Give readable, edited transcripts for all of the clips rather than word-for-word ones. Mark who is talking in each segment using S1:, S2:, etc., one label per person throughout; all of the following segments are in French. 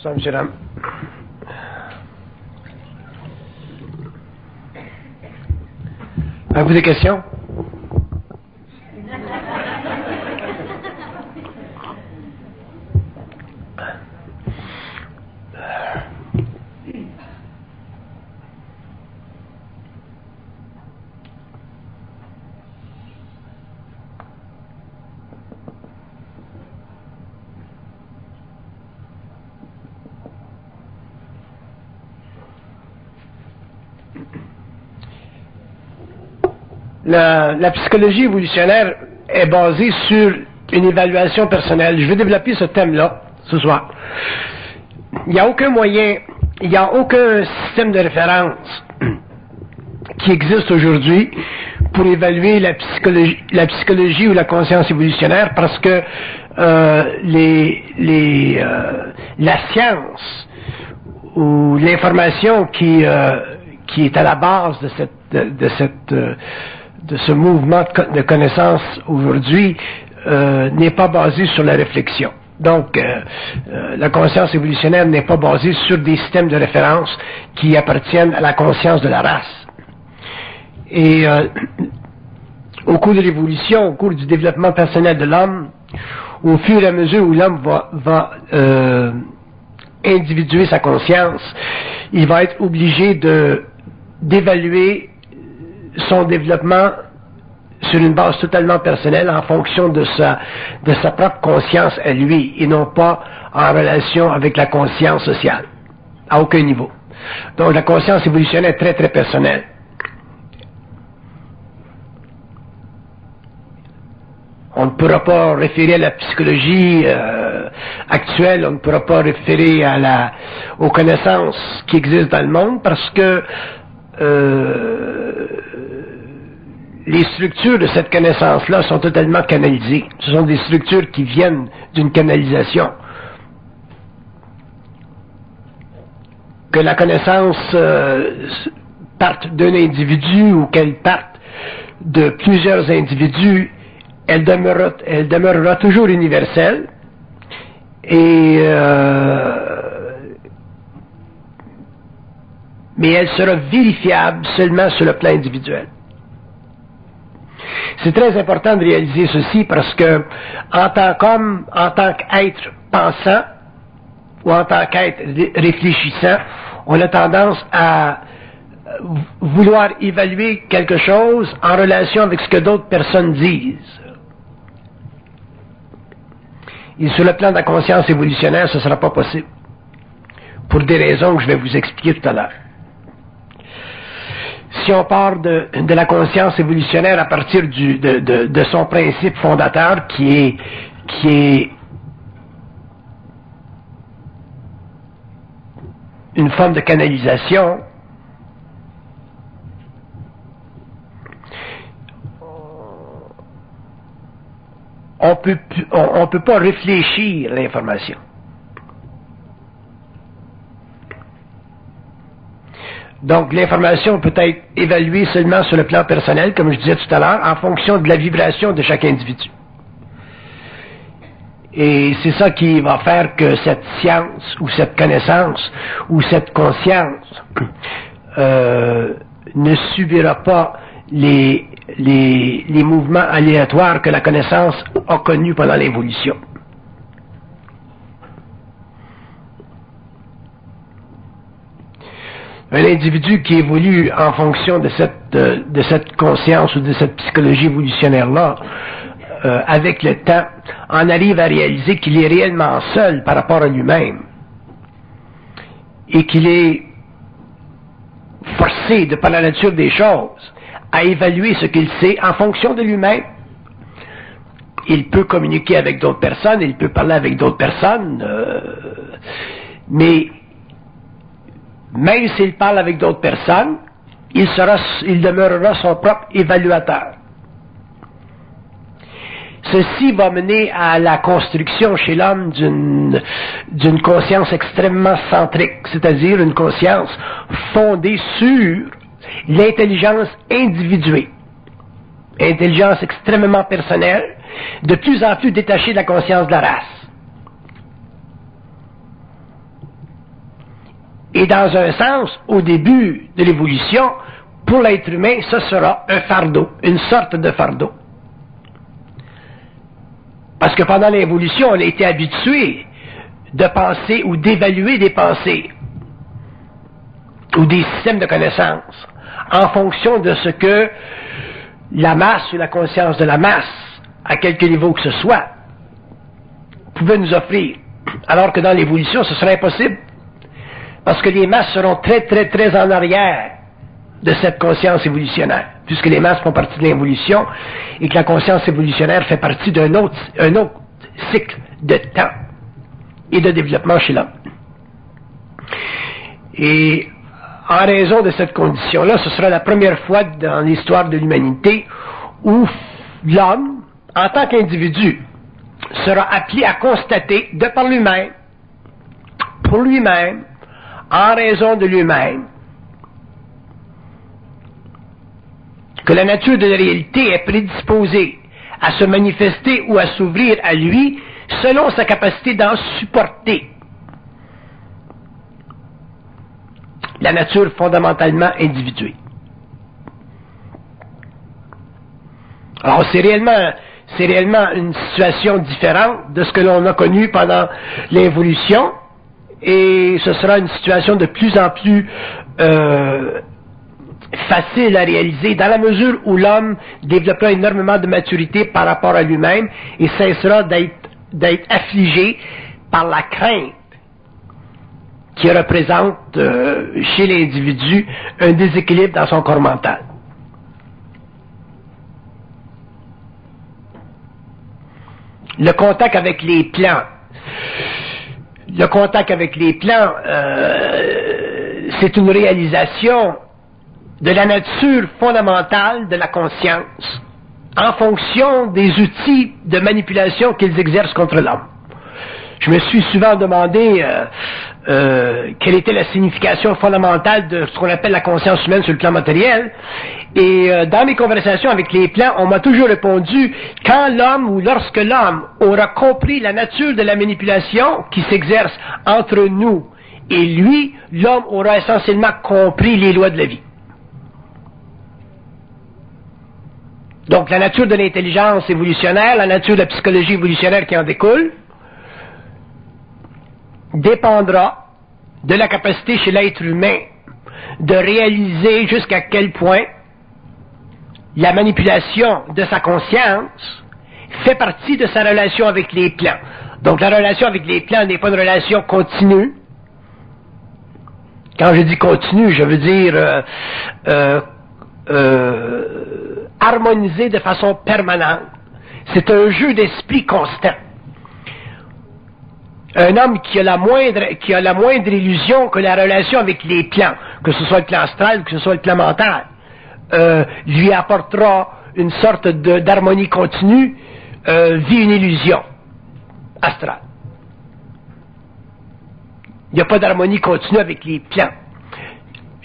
S1: Bonsoir, M. Ram. Avez-vous des questions? La psychologie évolutionnaire est basée sur une évaluation personnelle. Je vais développer ce thème-là ce soir. Il n'y a aucun moyen, il n'y a aucun système de référence qui existe aujourd'hui pour évaluer la psychologie ou la conscience évolutionnaire parce que la science ou l'information qui est à la base de ce mouvement de connaissance aujourd'hui n'est pas basé sur la réflexion. Donc, la conscience évolutionnaire n'est pas basée sur des systèmes de référence qui appartiennent à la conscience de la race. Et au cours de l'évolution, au cours du développement personnel de l'homme, au fur et à mesure où l'homme va individuer sa conscience, il va être obligé d'évaluer son développement sur une base totalement personnelle en fonction de sa propre conscience à lui et non pas en relation avec la conscience sociale, à aucun niveau. Donc la conscience évolutionnelle est très très personnelle. On ne pourra pas référer à la psychologie actuelle, on ne pourra pas référer aux connaissances qui existent dans le monde parce que les structures de cette connaissance-là sont totalement canalisées. Ce sont des structures qui viennent d'une canalisation. Que la connaissance parte d'un individu ou qu'elle parte de plusieurs individus, elle demeurera toujours universelle mais elle sera vérifiable seulement sur le plan individuel. C'est très important de réaliser ceci parce que, en tant qu'homme, en tant qu'être pensant, ou en tant qu'être réfléchissant, on a tendance à vouloir évaluer quelque chose en relation avec ce que d'autres personnes disent. Et sur le plan de la conscience évolutionnaire, ce ne sera pas possible. Pour des raisons que je vais vous expliquer tout à l'heure. Si on part de la conscience évolutionnaire à partir de son principe fondateur qui est une forme de canalisation, on peut pas réfléchir l'information. Donc, l'information peut être évaluée seulement sur le plan personnel, comme je disais tout à l'heure, en fonction de la vibration de chaque individu. Et c'est ça qui va faire que cette science, ou cette connaissance, ou cette conscience ne subira pas les mouvements aléatoires que la connaissance a connus pendant l'évolution. Un individu qui évolue en fonction de cette conscience ou de cette psychologie évolutionnaire-là, avec le temps, en arrive à réaliser qu'il est réellement seul par rapport à lui-même et qu'il est forcé, de par la nature des choses, à évaluer ce qu'il sait en fonction de lui-même. Il peut communiquer avec d'autres personnes, il peut parler avec d'autres personnes, mais même s'il parle avec d'autres personnes, il demeurera son propre évaluateur. Ceci va mener à la construction chez l'homme d'une conscience extrêmement centrique, c'est-à-dire une conscience fondée sur l'intelligence individuée, intelligence extrêmement personnelle, de plus en plus détachée de la conscience de la race. Et dans un sens, au début de l'évolution, pour l'être humain, ce sera un fardeau, une sorte de fardeau. Parce que pendant l'évolution, on a été habitué de penser ou d'évaluer des pensées ou des systèmes de connaissances en fonction de ce que la masse ou la conscience de la masse, à quelque niveau que ce soit, pouvait nous offrir. Alors que dans l'évolution, ce serait impossible. Parce que les masses seront très en arrière de cette conscience évolutionnaire, puisque les masses font partie de l'évolution et que la conscience évolutionnaire fait partie d'un autre cycle de temps et de développement chez l'homme. Et en raison de cette condition-là, ce sera la première fois dans l'histoire de l'humanité où l'homme, en tant qu'individu, sera appelé à constater de par lui-même, pour lui-même, en raison de lui-même, que la nature de la réalité est prédisposée à se manifester ou à s'ouvrir à lui selon sa capacité d'en supporter la nature fondamentalement individuée. Alors c'est réellement une situation différente de ce que l'on a connu pendant l'évolution, et ce sera une situation de plus en plus facile à réaliser dans la mesure où l'homme développera énormément de maturité par rapport à lui-même et cessera d'être affligé par la crainte qui représente chez l'individu un déséquilibre dans son corps mental. Le contact avec les plans. Le contact avec les plans, c'est une réalisation de la nature fondamentale de la conscience en fonction des outils de manipulation qu'ils exercent contre l'homme. Je me suis souvent demandé quelle était la signification fondamentale de ce qu'on appelle la conscience humaine sur le plan matériel. Et dans mes conversations avec les plans, on m'a toujours répondu, quand l'homme ou lorsque l'homme aura compris la nature de la manipulation qui s'exerce entre nous et lui, l'homme aura essentiellement compris les lois de la vie. Donc la nature de l'intelligence évolutionnaire, la nature de la psychologie évolutionnaire qui en découle, dépendra de la capacité chez l'être humain de réaliser jusqu'à quel point la manipulation de sa conscience fait partie de sa relation avec les plans. Donc la relation avec les plans n'est pas une relation continue. Quand je dis continue, je veux dire harmonisée de façon permanente. C'est un jeu d'esprit constant. Un homme qui a la moindre illusion que la relation avec les plans, que ce soit le plan astral, que ce soit le plan mental, lui apportera une sorte d'harmonie continue, vit une illusion astrale. Il n'y a pas d'harmonie continue avec les plans.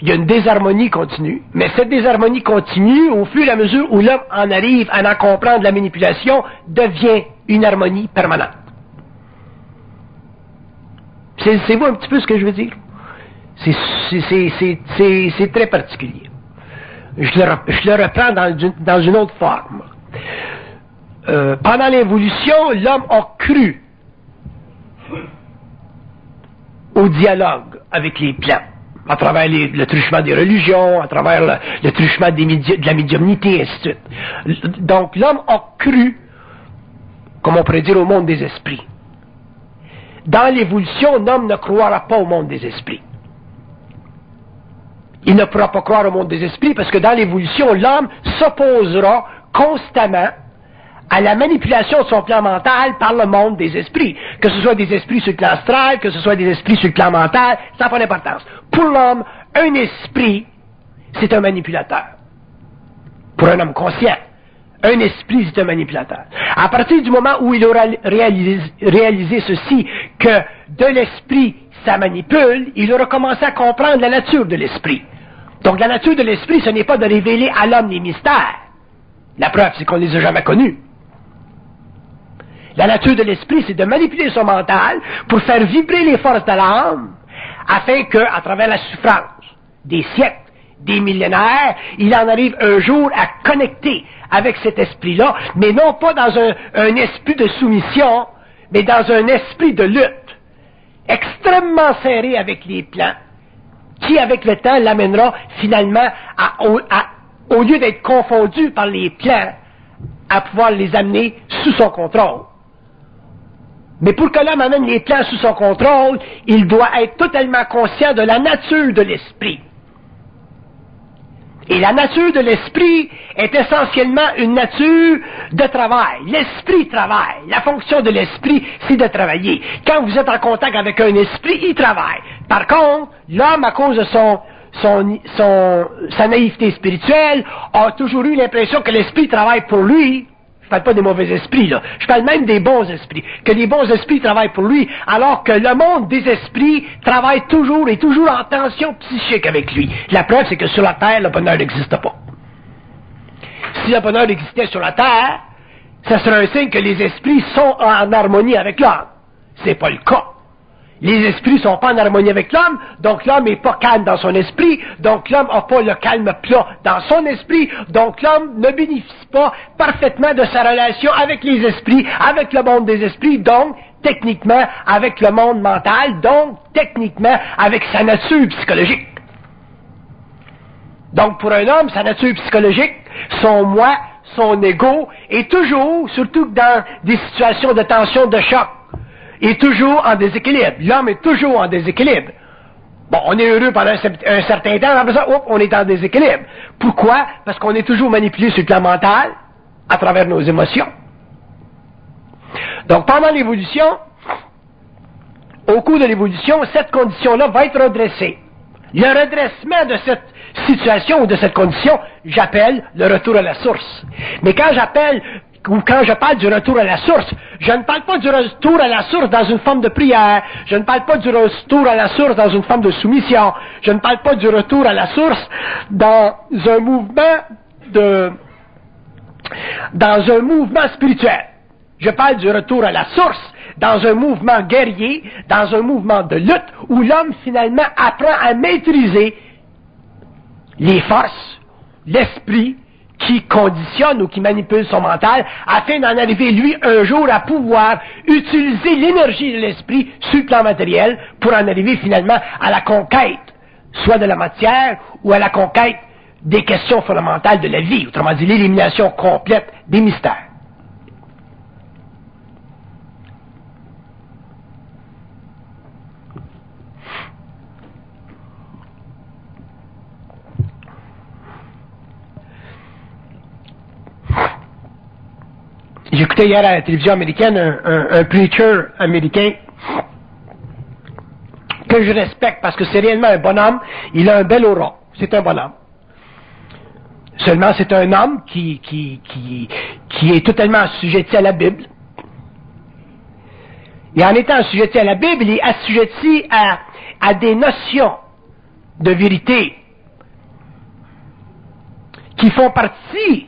S1: Il y a une désharmonie continue, mais cette désharmonie continue, au fur et à mesure où l'homme en arrive à en comprendre la manipulation, devient une harmonie permanente. C'est vous un petit peu ce que je veux dire? C'est très particulier. Je le reprends dans une autre forme. Pendant l'évolution, l'homme a cru au dialogue avec les plans, à travers le truchement des religions, à travers le truchement de la médiumnité, et ainsi de suite. Donc l'homme a cru, comme on pourrait dire, au monde des esprits. Dans l'évolution, l'homme ne croira pas au monde des esprits. Il ne pourra pas croire au monde des esprits parce que dans l'évolution, l'homme s'opposera constamment à la manipulation de son plan mental par le monde des esprits. Que ce soit des esprits sur le plan astral, que ce soit des esprits sur le plan mental, ça n'a pas d'importance. Pour l'homme, un esprit, c'est un manipulateur. Pour un homme conscient, un esprit, c'est un manipulateur. À partir du moment où il aura réalisé ceci, que de l'esprit, ça manipule, il aura commencé à comprendre la nature de l'esprit. Donc la nature de l'esprit, ce n'est pas de révéler à l'homme les mystères. La preuve, c'est qu'on ne les a jamais connus. La nature de l'esprit, c'est de manipuler son mental pour faire vibrer les forces de l'âme afin que, à travers la souffrance des siècles, des millénaires, il en arrive un jour à connecter avec cet esprit-là, mais non pas dans un esprit de soumission, mais dans un esprit de lutte, extrêmement serré avec les plans, qui, avec le temps, l'amènera finalement au lieu d'être confondu par les plans, à pouvoir les amener sous son contrôle. Mais pour que l'homme amène les plans sous son contrôle, il doit être totalement conscient de la nature de l'esprit. Et la nature de l'esprit est essentiellement une nature de travail. L'esprit travaille. La fonction de l'esprit, c'est de travailler. Quand vous êtes en contact avec un esprit, il travaille. Par contre, l'homme, à cause de sa naïveté spirituelle, a toujours eu l'impression que l'esprit travaille pour lui. Je parle pas des mauvais esprits, là. Je parle même des bons esprits. Que les bons esprits travaillent pour lui, alors que le monde des esprits travaille toujours et toujours en tension psychique avec lui. La preuve, c'est que sur la Terre, le bonheur n'existe pas. Si le bonheur existait sur la Terre, ça serait un signe que les esprits sont en harmonie avec l'homme. C'est pas le cas. Les esprits sont pas en harmonie avec l'homme, donc l'homme n'est pas calme dans son esprit, donc l'homme n'a pas le calme plat dans son esprit, donc l'homme ne bénéficie pas parfaitement de sa relation avec les esprits, avec le monde des esprits, donc techniquement avec le monde mental, donc techniquement avec sa nature psychologique. Donc pour un homme, sa nature psychologique, son moi, son ego, est toujours, surtout dans des situations de tension, de choc, est toujours en déséquilibre. L'homme est toujours en déséquilibre. Bon, on est heureux pendant un certain temps, après ça, on est en déséquilibre. Pourquoi? Parce qu'on est toujours manipulé sur le plan mental, à travers nos émotions. Donc, pendant l'évolution, au cours de l'évolution, cette condition-là va être redressée. Le redressement de cette situation ou de cette condition, j'appelle le retour à la source. Mais quand je parle du retour à la source, je ne parle pas du retour à la source dans une forme de prière, je ne parle pas du retour à la source dans une forme de soumission, je ne parle pas du retour à la source dans un mouvement spirituel. Je parle du retour à la source dans un mouvement guerrier, dans un mouvement de lutte, où l'homme finalement apprend à maîtriser les forces, l'esprit, qui conditionne ou qui manipule son mental, afin d'en arriver, lui, un jour, à pouvoir utiliser l'énergie de l'esprit sur le plan matériel pour en arriver finalement à la conquête, soit de la matière ou à la conquête des questions fondamentales de la vie, autrement dit, l'élimination complète des mystères. J'écoutais hier à la télévision américaine un preacher américain que je respecte parce que c'est réellement un bonhomme. Il a un bel aura. C'est un bonhomme. Seulement, c'est un homme qui est totalement assujetti à la Bible. Et en étant assujetti à la Bible, il est assujetti à des notions de vérité qui font partie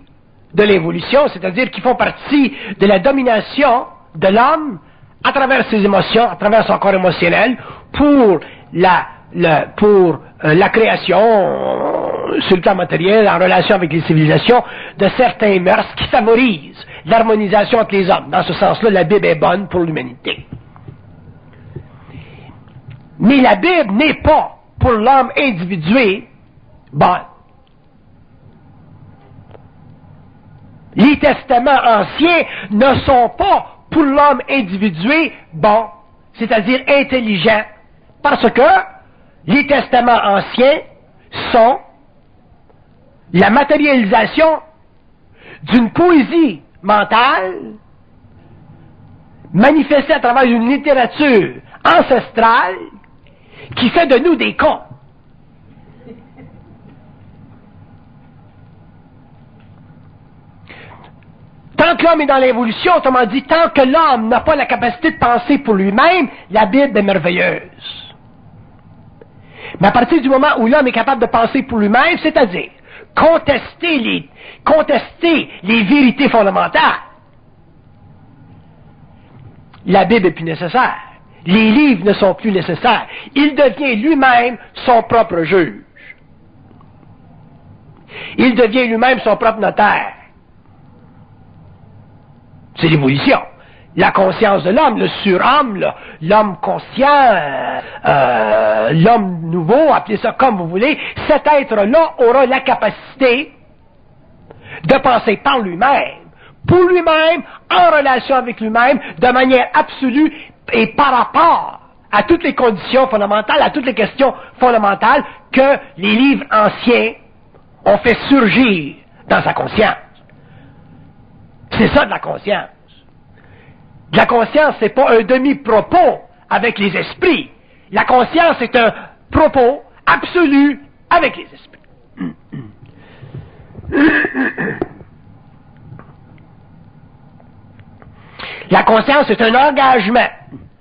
S1: de l'évolution, c'est-à-dire qui font partie de la domination de l'homme à travers ses émotions, à travers son corps émotionnel, pour la création sur le plan matériel, en relation avec les civilisations, de certains mœurs qui favorisent l'harmonisation entre les hommes. Dans ce sens-là, la Bible est bonne pour l'humanité. Mais la Bible n'est pas, pour l'homme individué, bonne. Les testaments anciens ne sont pas, pour l'homme individué, bons, c'est-à-dire intelligents, parce que les testaments anciens sont la matérialisation d'une poésie mentale manifestée à travers une littérature ancestrale qui fait de nous des cons. Tant que l'homme est dans l'évolution, autrement dit, tant que l'homme n'a pas la capacité de penser pour lui-même, la Bible est merveilleuse. Mais à partir du moment où l'homme est capable de penser pour lui-même, c'est-à-dire contester les vérités fondamentales, la Bible est plus nécessaire. Les livres ne sont plus nécessaires. Il devient lui-même son propre juge. Il devient lui-même son propre notaire. C'est l'évolution. La conscience de l'homme, le surhomme, l'homme conscient, l'homme nouveau, appelez ça comme vous voulez, cet être-là aura la capacité de penser par lui-même, pour lui-même, en relation avec lui-même, de manière absolue et par rapport à toutes les conditions fondamentales, à toutes les questions fondamentales que les livres anciens ont fait surgir dans sa conscience. C'est ça de la conscience. La conscience, c'est pas un demi-propos avec les esprits. La conscience est un propos absolu avec les esprits. La conscience est un engagement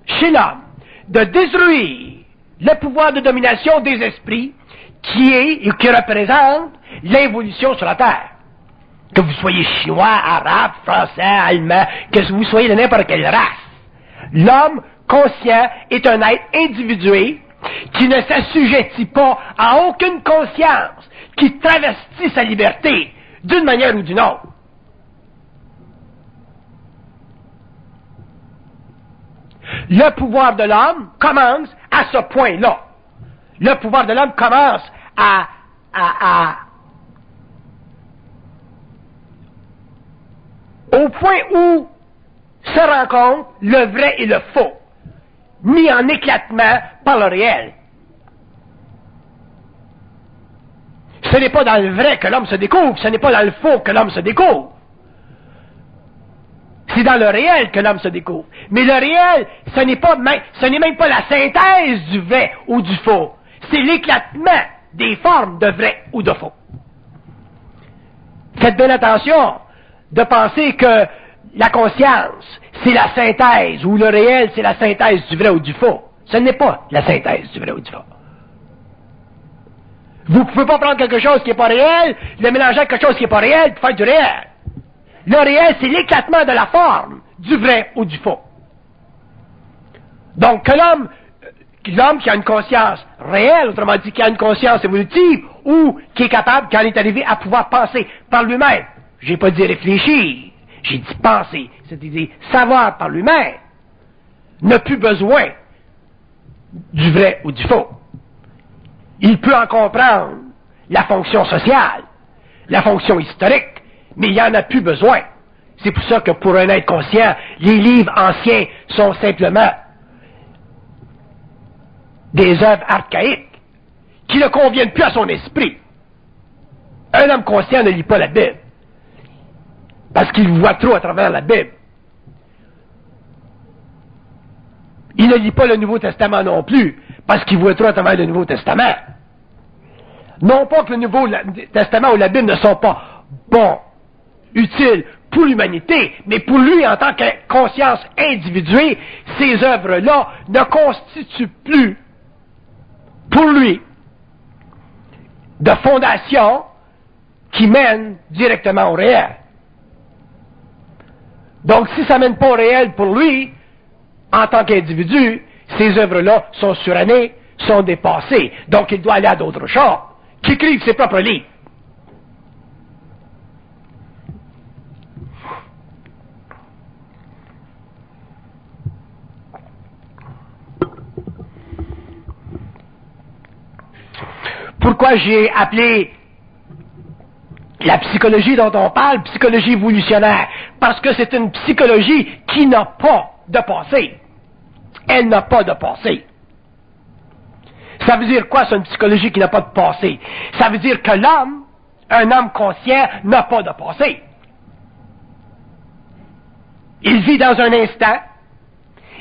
S1: chez l'homme de détruire le pouvoir de domination des esprits qui est et qui représente l'évolution sur la Terre. Que vous soyez chinois, arabe, français, allemand, que vous soyez de n'importe quelle race. L'homme conscient est un être individué qui ne s'assujettit pas à aucune conscience, qui travestit sa liberté d'une manière ou d'une autre. Le pouvoir de l'homme commence à ce point-là. Le pouvoir de l'homme commence au point où se rencontrent le vrai et le faux, mis en éclatement par le réel. Ce n'est pas dans le vrai que l'homme se découvre, ce n'est pas dans le faux que l'homme se découvre. C'est dans le réel que l'homme se découvre. Mais le réel, ce n'est même pas la synthèse du vrai ou du faux. C'est l'éclatement des formes de vrai ou de faux. Faites bien attention de penser que la conscience, c'est la synthèse, ou le réel, c'est la synthèse du vrai ou du faux. Ce n'est pas la synthèse du vrai ou du faux. Vous ne pouvez pas prendre quelque chose qui n'est pas réel, le mélanger avec quelque chose qui n'est pas réel, pour faire du réel. Le réel, c'est l'éclatement de la forme, du vrai ou du faux. Donc, que l'homme qui a une conscience réelle, autrement dit, qui a une conscience évolutive, ou qui est capable, quand il est arrivé à pouvoir penser par lui-même, j'ai pas dit réfléchir, j'ai dit penser, c'est-à-dire savoir par lui-même, n'a plus besoin du vrai ou du faux. Il peut en comprendre la fonction sociale, la fonction historique, mais il n'y en a plus besoin. C'est pour ça que pour un être conscient, les livres anciens sont simplement des œuvres archaïques qui ne conviennent plus à son esprit. Un homme conscient ne lit pas la Bible parce qu'il voit trop à travers la Bible. Il ne lit pas le Nouveau Testament non plus parce qu'il voit trop à travers le Nouveau Testament. Non pas que le Nouveau Testament ou la Bible ne sont pas bons, utiles pour l'humanité, mais pour lui, en tant que conscience individuée, ces œuvres-là ne constituent plus, pour lui, de fondation qui mène directement au réel. Donc, si ça ne mène pas au réel pour lui, en tant qu'individu, ces œuvres-là sont surannées, sont dépassées. Donc, il doit aller à d'autres choses, qui écrivent ses propres livres. Pourquoi j'ai appelé la psychologie dont on parle psychologie évolutionnaire? Parce que c'est une psychologie qui n'a pas de passé. Elle n'a pas de passé. Ça veut dire quoi, c'est une psychologie qui n'a pas de passé? Ça veut dire que l'homme, un homme conscient, n'a pas de passé. Il vit dans un instant,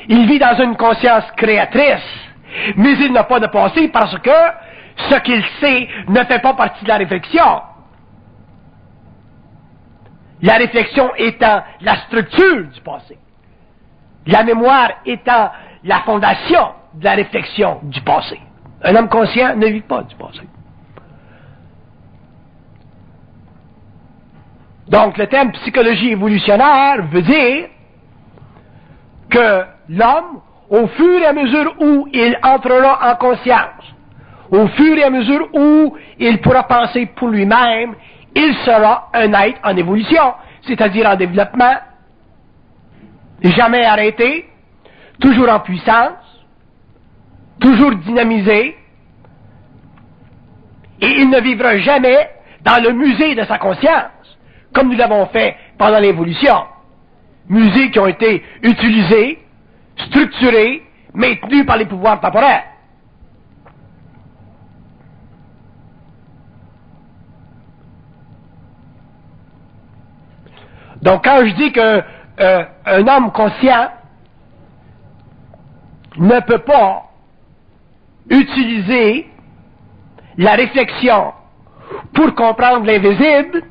S1: il vit dans une conscience créatrice, mais il n'a pas de passé parce que ce qu'il sait ne fait pas partie de la réflexion. La réflexion étant la structure du passé. La mémoire étant la fondation de la réflexion du passé. Un homme conscient ne vit pas du passé. Donc, le terme psychologie évolutionnaire veut dire que l'homme, au fur et à mesure où il entrera en conscience, au fur et à mesure où il pourra penser pour lui-même, il sera un être en évolution, c'est-à-dire en développement, jamais arrêté, toujours en puissance, toujours dynamisé, et il ne vivra jamais dans le musée de sa conscience, comme nous l'avons fait pendant l'évolution. Musées qui ont été utilisés, structurés, maintenus par les pouvoirs temporaires. Donc quand je dis que un homme conscient ne peut pas utiliser la réflexion pour comprendre l'invisible,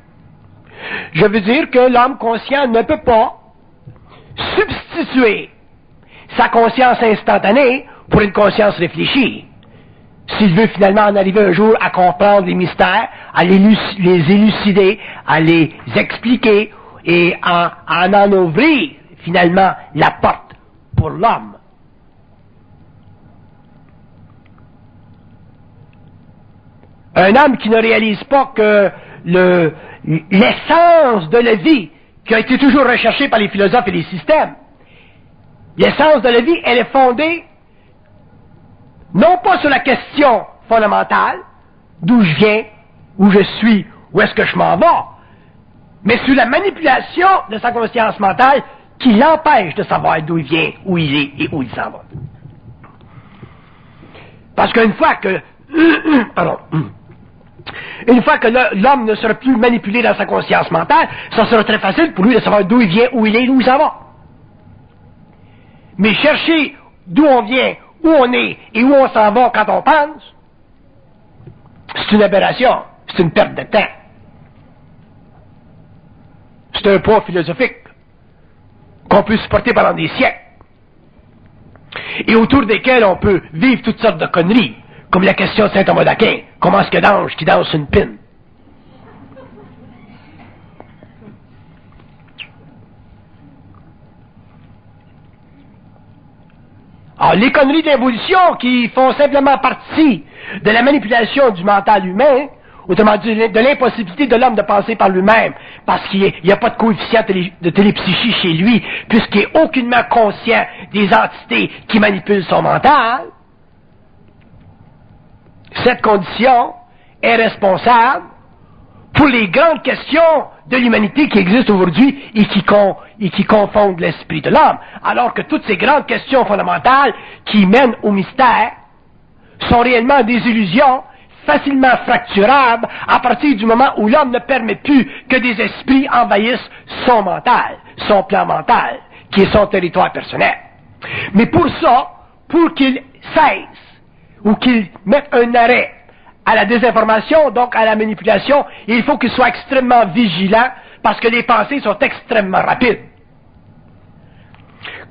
S1: je veux dire que l'homme conscient ne peut pas substituer sa conscience instantanée pour une conscience réfléchie. S'il veut finalement en arriver un jour à comprendre les mystères, à les élucider, à les expliquer et à en ouvrir finalement la porte pour l'homme. Un homme qui ne réalise pas que l'essence de la vie qui a été toujours recherchée par les philosophes et les systèmes, l'essence de la vie, elle est fondée non pas sur la question fondamentale, d'où je viens, où je suis, où est-ce que je m'en vais, mais sur la manipulation de sa conscience mentale qui l'empêche de savoir d'où il vient, où il est et où il s'en va. Parce qu'une fois que une fois que l'homme ne sera plus manipulé dans sa conscience mentale, ça sera très facile pour lui de savoir d'où il vient, où il est et où il s'en va. Mais chercher d'où on vient, où on est et où on s'en va quand on pense, c'est une aberration, c'est une perte de temps. C'est un poids philosophique qu'on peut supporter pendant des siècles et autour desquels on peut vivre toutes sortes de conneries, comme la question de saint Thomas d'Aquin. Comment est-ce que d'ange qui danse une pine? Alors, les conneries d'évolution qui font simplement partie de la manipulation du mental humain, autrement dit, de l'impossibilité de l'homme de penser par lui-même, parce qu'il n'y a pas de coefficient de télépsychie chez lui, puisqu'il n'est aucunement conscient des entités qui manipulent son mental. Cette condition est responsable pour les grandes questions de l'humanité qui existent aujourd'hui et qui confondent l'esprit de l'homme. Alors que toutes ces grandes questions fondamentales qui mènent au mystère sont réellement des illusions facilement fracturables à partir du moment où l'homme ne permet plus que des esprits envahissent son mental, son plan mental, qui est son territoire personnel. Mais pour ça, pour qu'il cesse ou qu'il mette un arrêt à la désinformation, donc à la manipulation, il faut qu'il soit extrêmement vigilant parce que les pensées sont extrêmement rapides.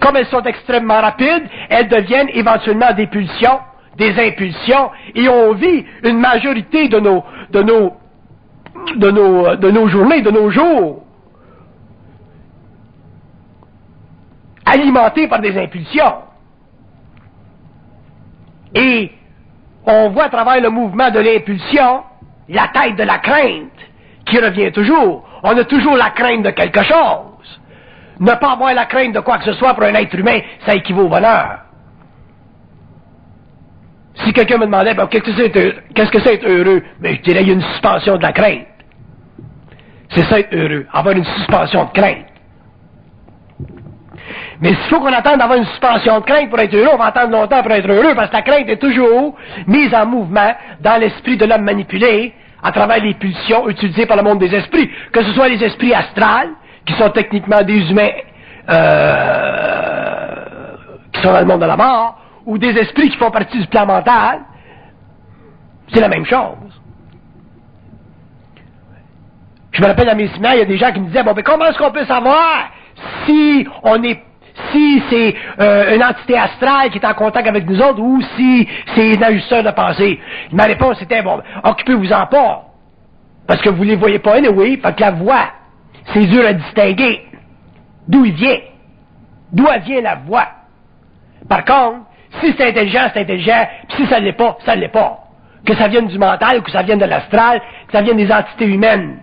S1: Comme elles sont extrêmement rapides, elles deviennent éventuellement des pulsions, des impulsions, et on vit une majorité de nos journées, de nos jours, alimentées par des impulsions. Et on voit à travers le mouvement de l'impulsion la tête de la crainte qui revient toujours. On a toujours la crainte de quelque chose. Ne pas avoir la crainte de quoi que ce soit pour un être humain, ça équivaut au bonheur. Si quelqu'un me demandait, ben, qu'est-ce que c'est être heureux? Ben, je dirais, il y a une suspension de la crainte. C'est ça être heureux, avoir une suspension de crainte. Mais s'il faut qu'on attende d'avoir une suspension de crainte pour être heureux, on va attendre longtemps pour être heureux, parce que la crainte est toujours mise en mouvement dans l'esprit de l'homme manipulé, à travers les pulsions utilisées par le monde des esprits, que ce soit les esprits astrales, qui sont techniquement des humains qui sont dans le monde de la mort, ou des esprits qui font partie du plan mental, c'est la même chose. Je me rappelle dans mes séminaires, il y a des gens qui me disaient, bon, mais comment est-ce qu'on peut savoir si c'est une entité astrale qui est en contact avec nous autres ou si c'est un ajusteur de pensée? Ma réponse était, bon, occupez-vous-en pas. Parce que vous ne les voyez pas anyway, fait que la voix, c'est dur à distinguer. D'où il vient? D'où elle vient la voix? Par contre, si c'est intelligent, c'est intelligent, puis si ça ne l'est pas, ça ne l'est pas. Que ça vienne du mental, ou que ça vienne de l'astral, que ça vienne des entités humaines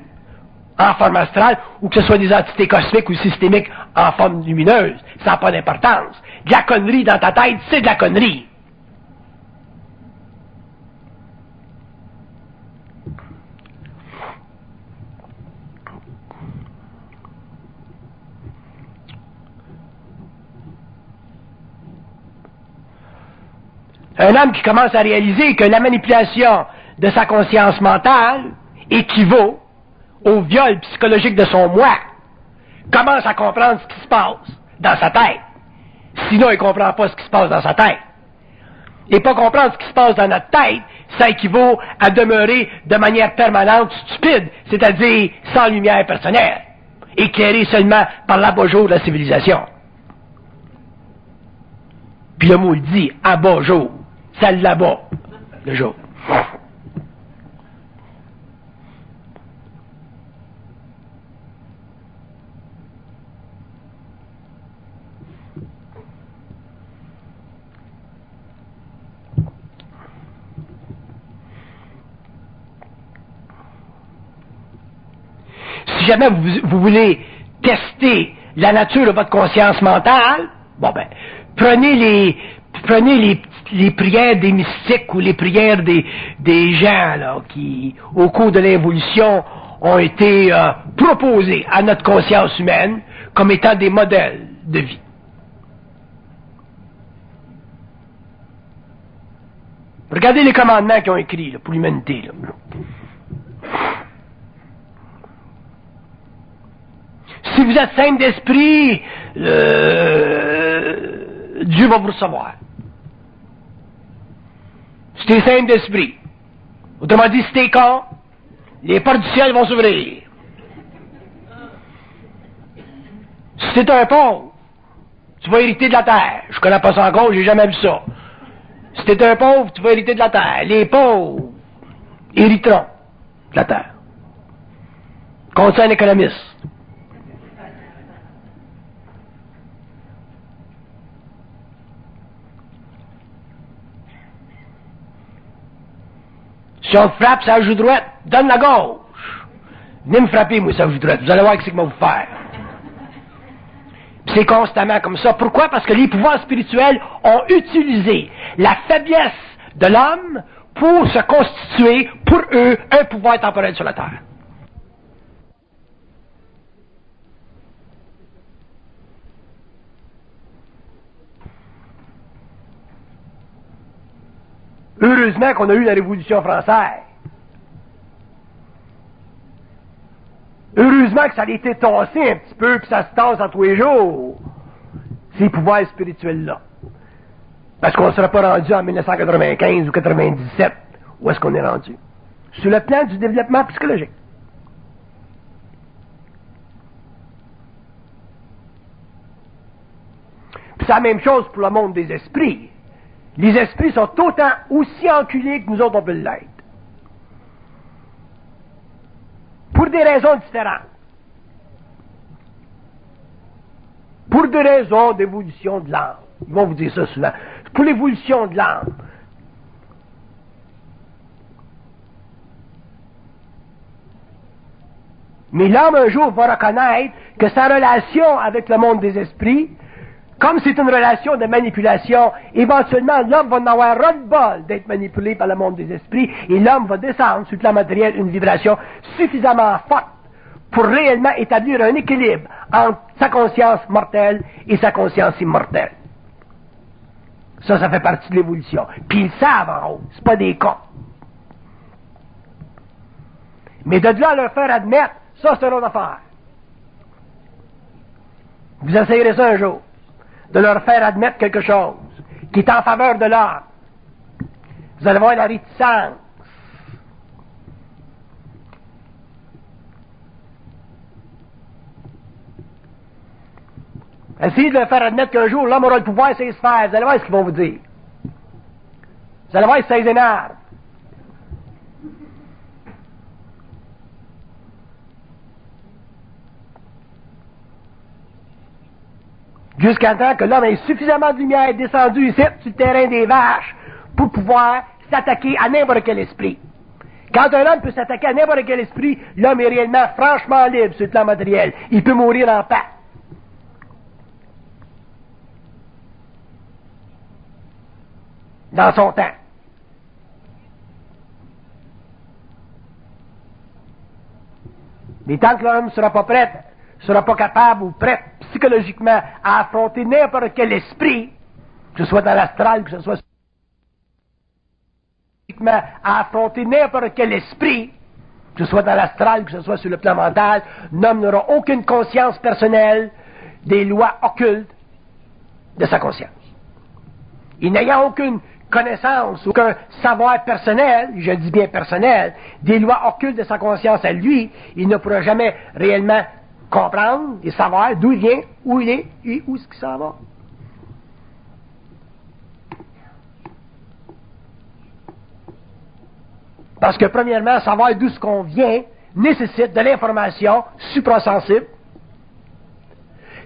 S1: en forme astrale, ou que ce soit des entités cosmiques ou systémiques en forme lumineuse, ça n'a pas d'importance. De la connerie dans ta tête, c'est de la connerie. Un homme qui commence à réaliser que la manipulation de sa conscience mentale équivaut au viol psychologique de son moi, commence à comprendre ce qui se passe dans sa tête. Sinon, il ne comprend pas ce qui se passe dans sa tête. Et pas comprendre ce qui se passe dans notre tête, ça équivaut à demeurer de manière permanente stupide, c'est-à-dire sans lumière personnelle, éclairé seulement par l'abat-jour de la civilisation. Puis le mot le dit, abat-jour, ça l'abat, le jour. Si jamais vous voulez tester la nature de votre conscience mentale, bon ben, prenez les prières des mystiques ou les prières des gens là, qui, au cours de l'évolution, ont été proposés à notre conscience humaine comme étant des modèles de vie. Regardez les commandements qu'ils ont écrits là, pour l'humanité. Là. Si vous êtes saint d'esprit, Dieu va vous recevoir. Si tu es saint d'esprit, autrement dit, si tu es con, les portes du ciel vont s'ouvrir. Si tu es un pauvre, tu vas hériter de la terre. Je connais pas ça encore, j'ai jamais vu ça. Si tu es un pauvre, tu vas hériter de la terre. Les pauvres hériteront de la terre. Conseil un économiste. Si on te frappe, ça joue droite, donne la gauche. Venez me frapper, moi, ça joue droite. Vous allez voir ce que va vous faire. Puis c'est constamment comme ça. Pourquoi? Parce que les pouvoirs spirituels ont utilisé la faiblesse de l'homme pour se constituer, pour eux, un pouvoir temporel sur la terre. Heureusement qu'on a eu la Révolution française. Heureusement que ça a été tassé un petit peu, puis ça se tasse à tous les jours. Ces pouvoirs spirituels-là. Parce qu'on ne sera pas rendu en 1995 ou 97. Où est-ce qu'on est rendu? Sur le plan du développement psychologique. Puis c'est la même chose pour le monde des esprits. Les esprits sont autant aussi enculés que nous autres on peut l'être. Pour des raisons différentes. Pour des raisons d'évolution de l'âme. Ils vont vous dire ça souvent. Pour l'évolution de l'âme. Mais l'homme un jour va reconnaître que sa relation avec le monde des esprits, comme c'est une relation de manipulation, éventuellement l'homme va en avoir ras-le-bol d'être manipulé par le monde des esprits et l'homme va descendre sur le plan matériel une vibration suffisamment forte pour réellement établir un équilibre entre sa conscience mortelle et sa conscience immortelle. Ça fait partie de l'évolution. Puis ils savent en haut, c'est pas des cons. Mais de là à leur faire admettre, ça c'est une autre affaire. Vous essayerez ça un jour. De leur faire admettre quelque chose qui est en faveur de l'homme. Vous allez voir la réticence. Essayez de leur faire admettre qu'un jour l'homme aura le pouvoir sur ses sphères. Vous allez voir ce qu'ils vont vous dire. Vous allez voir si ça les énerve. Jusqu'à temps que l'homme ait suffisamment de lumière descendu ici, sur le terrain des vaches, pour pouvoir s'attaquer à n'importe quel esprit. Quand un homme peut s'attaquer à n'importe quel esprit, l'homme est réellement franchement libre sur le plan matériel. Il peut mourir en paix. Dans son temps. Mais tant que l'homme ne sera pas prêt, ne sera pas capable ou prêt psychologiquement à affronter n'importe quel esprit, que ce soit dans l'astral, que ce soit à affronter n'importe quel esprit, que ce soit dans l'astral, que ce soit sur le plan mental, l'homme n'aura aucune conscience personnelle des lois occultes de sa conscience. Il n'ayant aucune connaissance, aucun savoir personnel, je dis bien personnel, des lois occultes de sa conscience à lui, il ne pourra jamais réellement comprendre et savoir d'où il vient, où il est et où est-ce qu'il s'en va. Parce que, premièrement, savoir d'où ce qu'on vient nécessite de l'information suprasensible.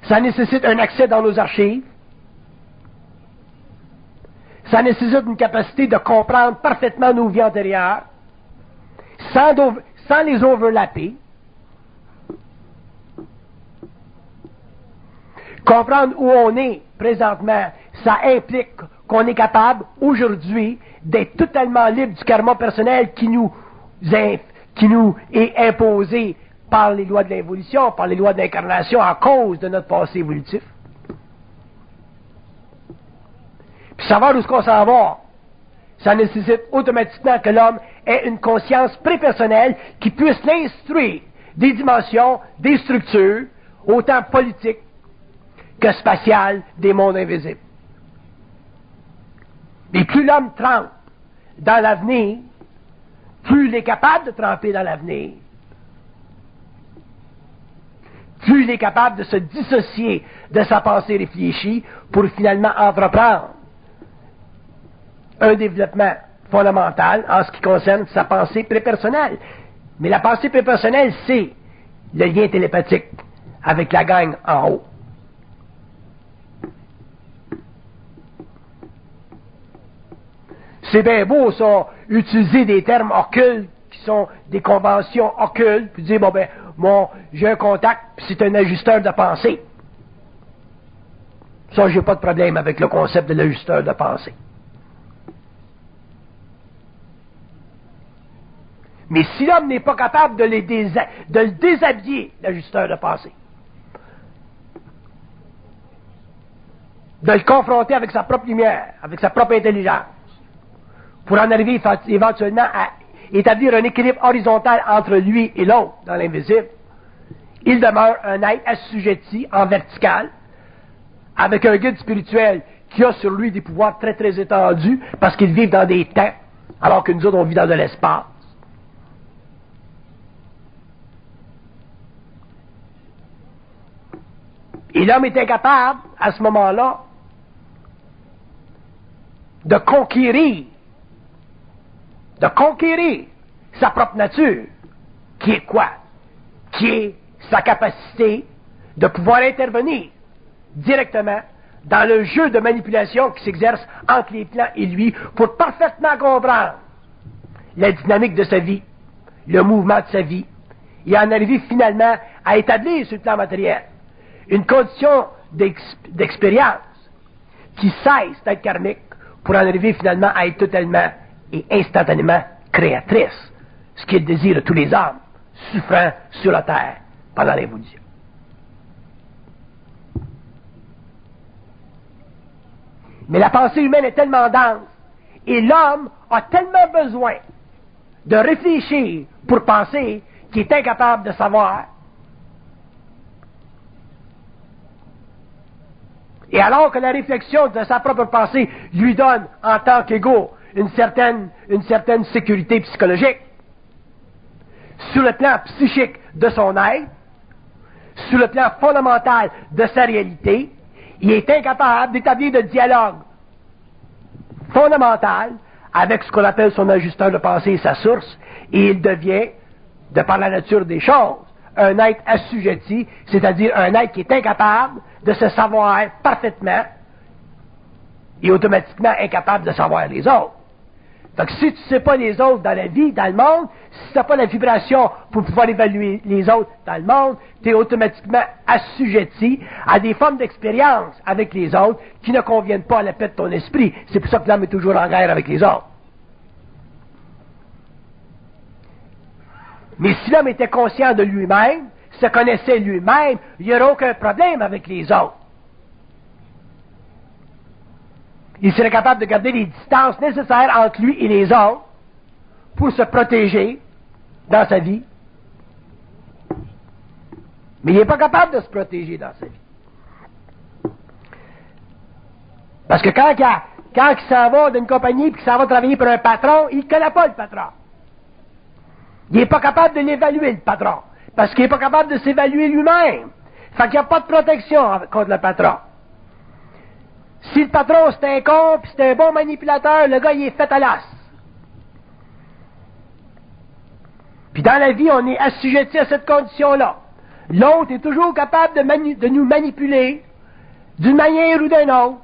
S1: Ça nécessite un accès dans nos archives. Ça nécessite une capacité de comprendre parfaitement nos vies antérieures, sans les overlapper. Comprendre où on est présentement, ça implique qu'on est capable, aujourd'hui, d'être totalement libre du karma personnel qui nous est imposé par les lois de l'évolution, par les lois de l'incarnation à cause de notre passé évolutif. Puis savoir où est-ce qu'on s'en va, ça nécessite automatiquement que l'homme ait une conscience prépersonnelle qui puisse l'instruire des dimensions, des structures, autant politiques que spatiales des mondes invisibles. Et plus l'homme trempe dans l'avenir, plus il est capable de tremper dans l'avenir, plus il est capable de se dissocier de sa pensée réfléchie pour finalement entreprendre un développement fondamental en ce qui concerne sa pensée prépersonnelle. Mais la pensée prépersonnelle, c'est le lien télépathique avec la gang en haut. C'est bien beau, ça, utiliser des termes occultes qui sont des conventions occultes, puis dire, j'ai un contact, puis c'est un ajusteur de pensée. Ça, j'ai pas de problème avec le concept de l'ajusteur de pensée. Mais si l'homme n'est pas capable de le déshabiller, l'ajusteur de pensée, de le confronter avec sa propre lumière, avec sa propre intelligence, pour en arriver éventuellement à établir un équilibre horizontal entre lui et l'autre dans l'invisible, il demeure un être assujetti en vertical, avec un guide spirituel qui a sur lui des pouvoirs très très étendus, parce qu'ils vivent dans des temps, alors que nous autres on vit dans de l'espace. Et l'homme est incapable, à ce moment-là, de conquérir sa propre nature, qui est quoi? Qui est sa capacité de pouvoir intervenir directement dans le jeu de manipulation qui s'exerce entre les plans et lui pour parfaitement comprendre la dynamique de sa vie, le mouvement de sa vie, et en arriver finalement à établir sur le plan matériel une condition d'expérience qui cesse d'être karmique pour en arriver finalement à être totalement et instantanément créatrice, ce qui est le désir de tous les hommes souffrant sur la terre pendant l'évolution. Mais la pensée humaine est tellement dense et l'homme a tellement besoin de réfléchir pour penser qu'il est incapable de savoir. Et alors que la réflexion de sa propre pensée lui donne, en tant qu'ego, une certaine sécurité psychologique, sur le plan psychique de son être, sur le plan fondamental de sa réalité, il est incapable d'établir de dialogue fondamental avec ce qu'on appelle son ajusteur de pensée et sa source, et il devient, de par la nature des choses, un être assujetti, c'est-à-dire un être qui est incapable de se savoir parfaitement et automatiquement incapable de savoir les autres. Donc, si tu ne sais pas les autres dans la vie, dans le monde, si tu n'as pas la vibration pour pouvoir évaluer les autres dans le monde, tu es automatiquement assujetti à des formes d'expérience avec les autres qui ne conviennent pas à la paix de ton esprit. C'est pour ça que l'homme est toujours en guerre avec les autres. Mais si l'homme était conscient de lui-même, se connaissait lui-même, il n'y aurait aucun problème avec les autres. Il serait capable de garder les distances nécessaires entre lui et les autres pour se protéger dans sa vie. Mais il n'est pas capable de se protéger dans sa vie. Parce que quand il s'en va d'une compagnie et qu'il s'en va travailler pour un patron, il ne connaît pas le patron. Il n'est pas capable de l'évaluer, le patron. Parce qu'il n'est pas capable de s'évaluer lui-même. Fait qu'il n'y a pas de protection contre le patron. Si le patron c'est un con puis c'est un bon manipulateur, le gars il est fait à l'as. Puis dans la vie, on est assujetti à cette condition-là. L'autre est toujours capable de nous manipuler d'une manière ou d'une autre,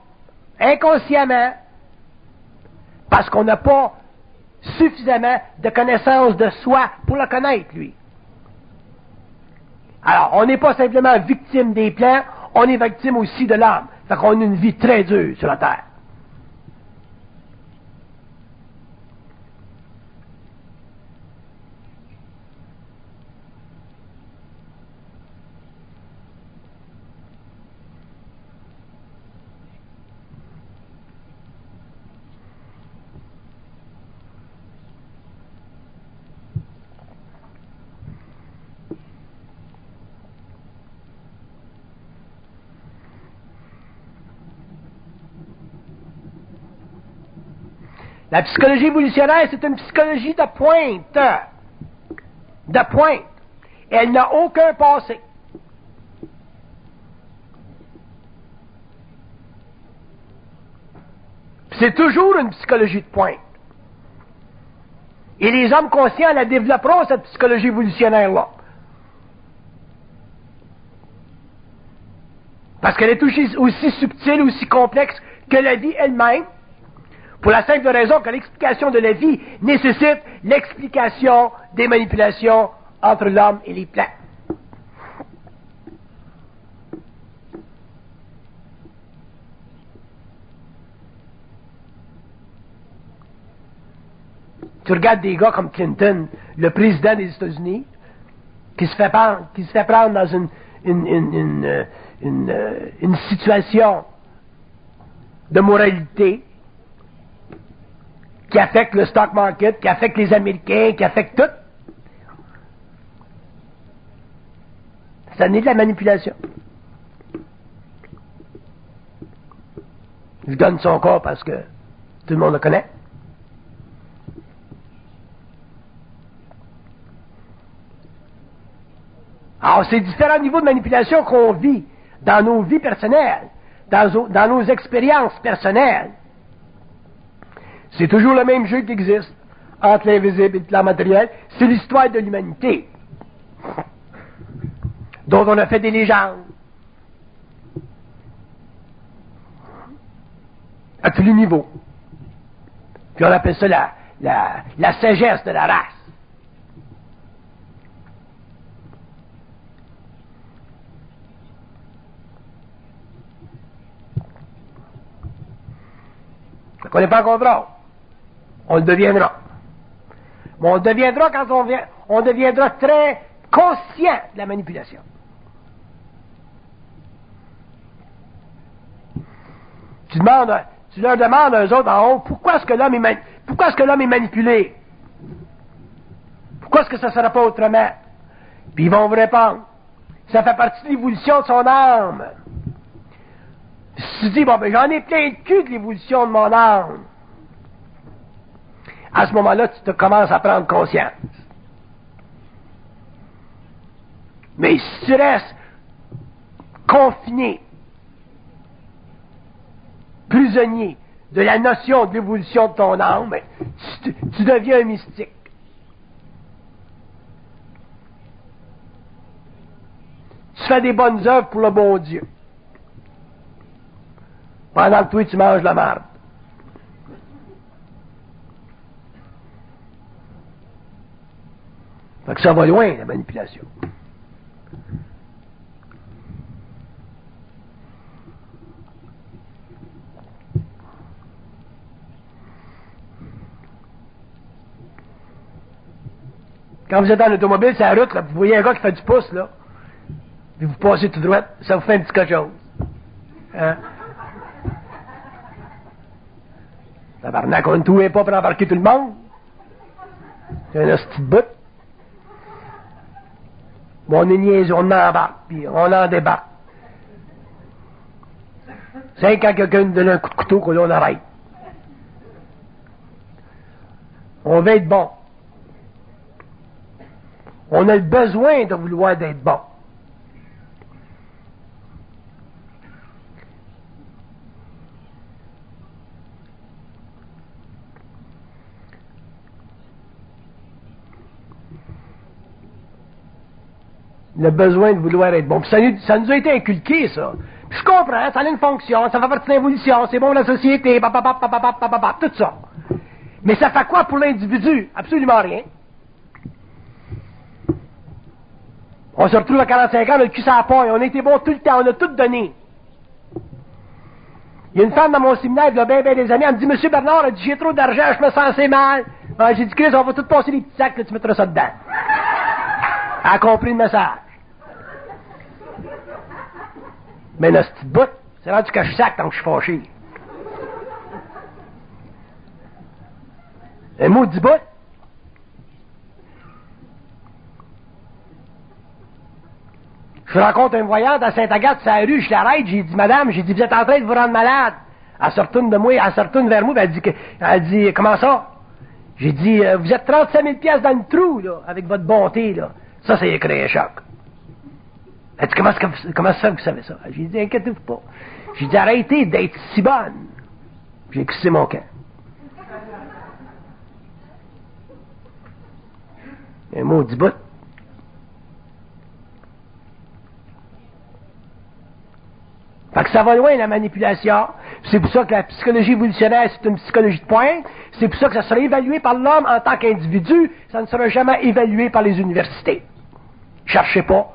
S1: inconsciemment, parce qu'on n'a pas suffisamment de connaissance de soi pour le connaître, lui. Alors, on n'est pas simplement victime des plans, on est victime aussi de l'âme. Fait qu'on a une vie très dure sur la terre. La psychologie évolutionnaire, c'est une psychologie de pointe. De pointe. Elle n'a aucun passé. C'est toujours une psychologie de pointe. Et les hommes conscients la développeront, cette psychologie évolutionnaire-là. Parce qu'elle est aussi subtile, aussi complexe que la vie elle-même. Pour la simple raison que l'explication de la vie nécessite l'explication des manipulations entre l'homme et les plantes. Tu regardes des gars comme Clinton, le président des États-Unis, qui se fait prendre dans une situation de moralité, qui affecte le stock market, qui affecte les Américains, qui affecte tout. Ça n'est de la manipulation. Je donne son corps parce que tout le monde le connaît. Alors, c'est différents niveaux de manipulation qu'on vit dans nos vies personnelles, dans nos expériences personnelles. C'est toujours le même jeu qui existe entre l'invisible et le plan matériel. C'est l'histoire de l'humanité, dont on a fait des légendes à tous les niveaux. Puis on appelle ça la sagesse de la race. On n'est pas en contrôle. On le deviendra. Mais on le deviendra quand on deviendra très conscient de la manipulation. Tu leur demandes à eux autres en haut, pourquoi est-ce que l'homme est manipulé? Pourquoi est-ce que ça ne sera pas autrement? Puis ils vont vous répondre, ça fait partie de l'évolution de son âme. Si tu dis, bon, ben j'en ai plein de cul de l'évolution de mon âme. À ce moment-là, tu te commences à prendre conscience. Mais si tu restes confiné, prisonnier de la notion de l'évolution de ton âme, ben, tu deviens un mystique. fais des bonnes œuvres pour le bon Dieu. Pendant que toi, tu manges la marde. Fait que ça va loin, la manipulation. Quand vous êtes dans l'automobile, c'est la route, là, vous voyez un gars qui fait du pouce, là, puis vous passez tout droit, ça vous fait un petit quelque chose. Hein? Tabarnak, on ne trouvait pas pour embarquer tout le monde. C'est un hostie de bout. Bon, on est niaiseux, on embarque, puis on en débarque. C'est quand quelqu'un nous donne un coup de couteau qu'on arrête. On veut être bon. On a le besoin de vouloir d'être bon. Le besoin de vouloir être bon. Puis ça nous a été inculqué, ça. Puis je comprends, ça a une fonction, ça fait partie de l'évolution, c'est bon la société, tout ça. Mais ça fait quoi pour l'individu? Absolument rien. On se retrouve à 45 ans, on a le cul sur la paille, on a été bon tout le temps, on a tout donné. Il y a une femme dans mon séminaire, il y a bien des années, elle me dit, Monsieur Bernard, elle dit, j'ai trop d'argent, je me sens assez mal. Alors, j'ai dit, Chris, on va tout passer des petits sacs, là, tu mettras ça dedans. Elle a compris le message. Mais là, ce petit bout, c'est rendu que je sac tant que je suis fâché. Un mot du bout. Je rencontre un voyante à Sainte-Agathe, sur la rue, je l'arrête, j'ai dit, Madame, j'ai dit, vous êtes en train de vous rendre malade. Elle se retourne de moi, elle se retourne vers moi, elle dit, comment ça? J'ai dit, vous êtes 35 000 piastres dans le trou, là, avec votre bonté, là. Ça créé un choc. Elle dit, comment ça fait que vous savez ça? J'ai dit, inquiétez-vous pas. J'ai dit, arrêtez d'être si bonne. J'ai crissé mon camp. Un mot du bout. Fait que ça va loin, la manipulation. C'est pour ça que la psychologie évolutionnaire, c'est une psychologie de pointe. C'est pour ça que ça sera évalué par l'homme en tant qu'individu. Ça ne sera jamais évalué par les universités. Cherchez pas.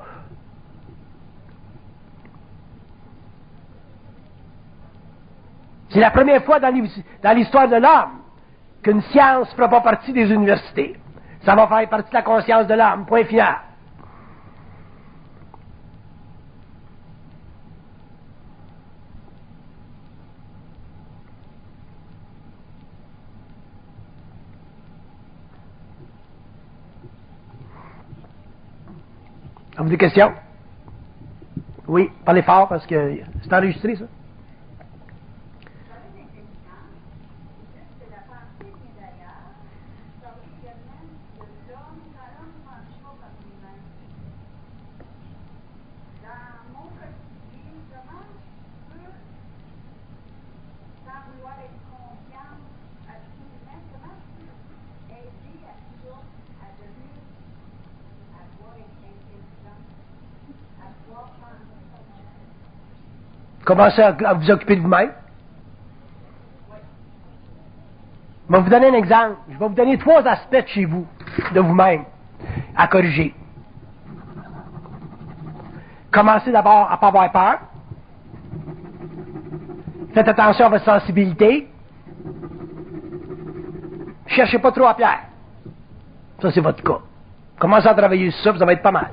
S1: C'est la première fois dans l'histoire de l'homme qu'une science ne fera pas partie des universités. Ça va faire partie de la conscience de l'homme. Point final. Avez-vous des questions? Oui, parlez fort parce que c'est enregistré, ça. Commencez à vous occuper de vous-même. Je vais vous donner un exemple. Je vais vous donner 3 aspects de chez vous, de vous-même, à corriger. Commencez d'abord à ne pas avoir peur. Faites attention à votre sensibilité. Cherchez pas trop à plaire. Ça, c'est votre cas. Commencez à travailler sur ça, ça va être pas mal.